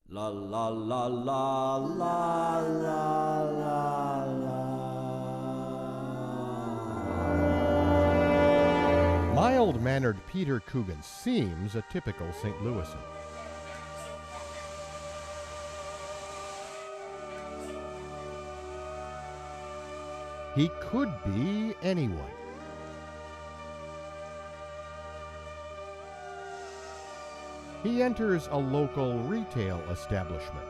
La la la la la la la la. Mild-mannered Peter Coogan seems a typical St. Louisan. He could be anyone. He enters a local retail establishment.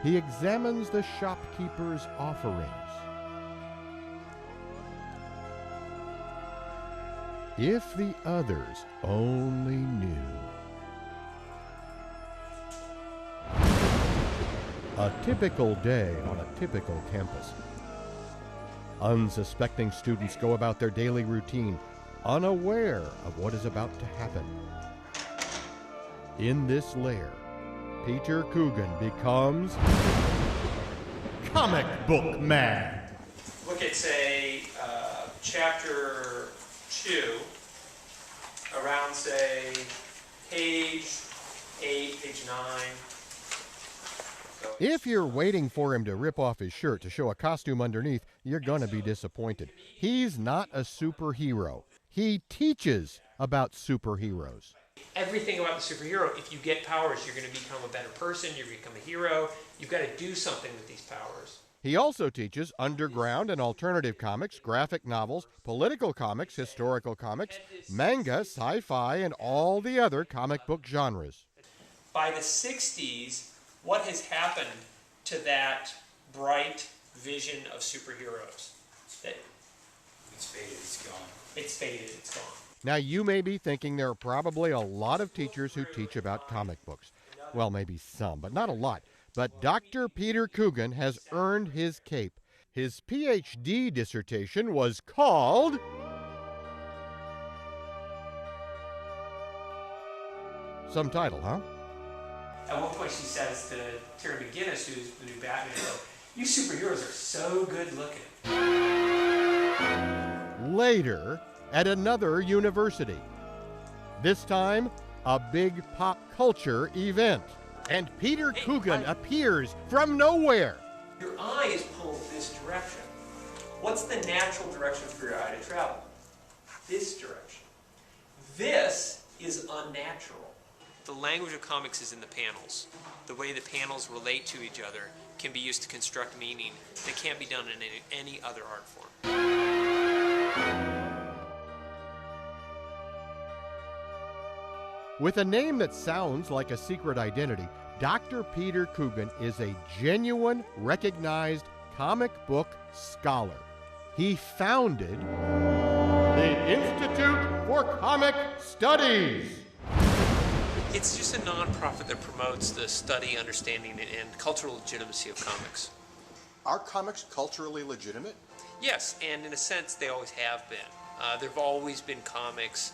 He examines the shopkeeper's offerings. If the others only knew. A typical day on a typical campus. Unsuspecting students go about their daily routine, unaware of what is about to happen. In this lair, Peter Coogan becomes Comic Book Man. Look at, say, chapter 2, around, say, page 8, page 9. If you're waiting for him to rip off his shirt to show a costume underneath, you're going to be disappointed. He's not a superhero. He teaches about superheroes. Everything about the superhero, if you get powers, you're going to become a better person, you're going to become a hero. You've got to do something with these powers. He also teaches underground and alternative comics, graphic novels, political comics, historical comics, manga, sci-fi, and all the other comic book genres. By the 60s, what has happened to that bright vision of superheroes? It's faded, it's gone. It's faded, it's gone. Now, you may be thinking there are probably a lot of teachers who teach about comic books. Well, maybe some, but not a lot. But Dr. Peter Coogan has earned his cape. His PhD dissertation was called some title, huh? At one point she says to Terry McGinnis, who's the new Batman, "You superheroes are so good looking." Later, at another university. This time, a big pop culture event. And Peter Coogan appears from nowhere. Your eye is pulled this direction. What's the natural direction for your eye to travel? This direction. This is unnatural. The language of comics is in the panels. The way the panels relate to each other can be used to construct meaning that can't be done in any other art form. With a name that sounds like a secret identity, Dr. Peter Coogan is a genuine, recognized comic book scholar. He founded the Institute for Comic Studies. It's just a nonprofit that promotes the study, understanding, and cultural legitimacy of comics. Are comics culturally legitimate? Yes, and in a sense, they always have been. There have always been comics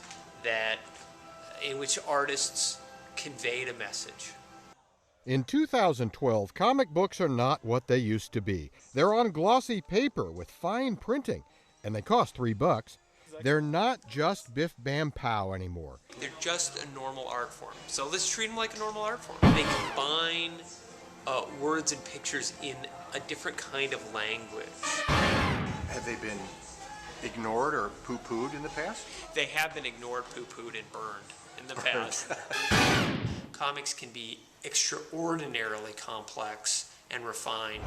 in which artists conveyed a message. In 2012, comic books are not what they used to be. They're on glossy paper with fine printing, and they cost $3. They're not just Biff Bam Pow anymore. They're just a normal art form. So let's treat them like a normal art form. They combine words and pictures in a different kind of language. Have they been ignored or poo-pooed in the past? They have been ignored, poo-pooed, and burned in the past. Comics can be extraordinarily complex and refined.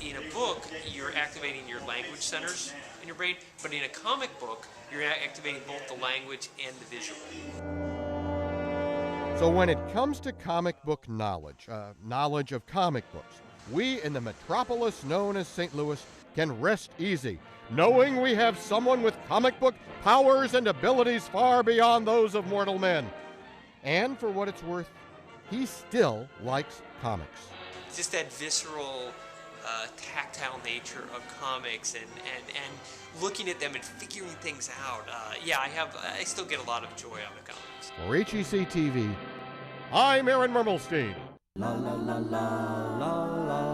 In a book, you're activating your language centers in your brain, but in a comic book, you're activating both the language and the visual. So when it comes to comic book knowledge, knowledge of comic books, we in the metropolis known as St. Louis can rest easy, knowing we have someone with comic book powers and abilities far beyond those of mortal men. And for what it's worth, he still likes comics. It's just that visceral, tactile nature of comics and looking at them and figuring things out. I still get a lot of joy out of comics. For HEC-TV, I'm Aaron Mermelstein. La la la la la la.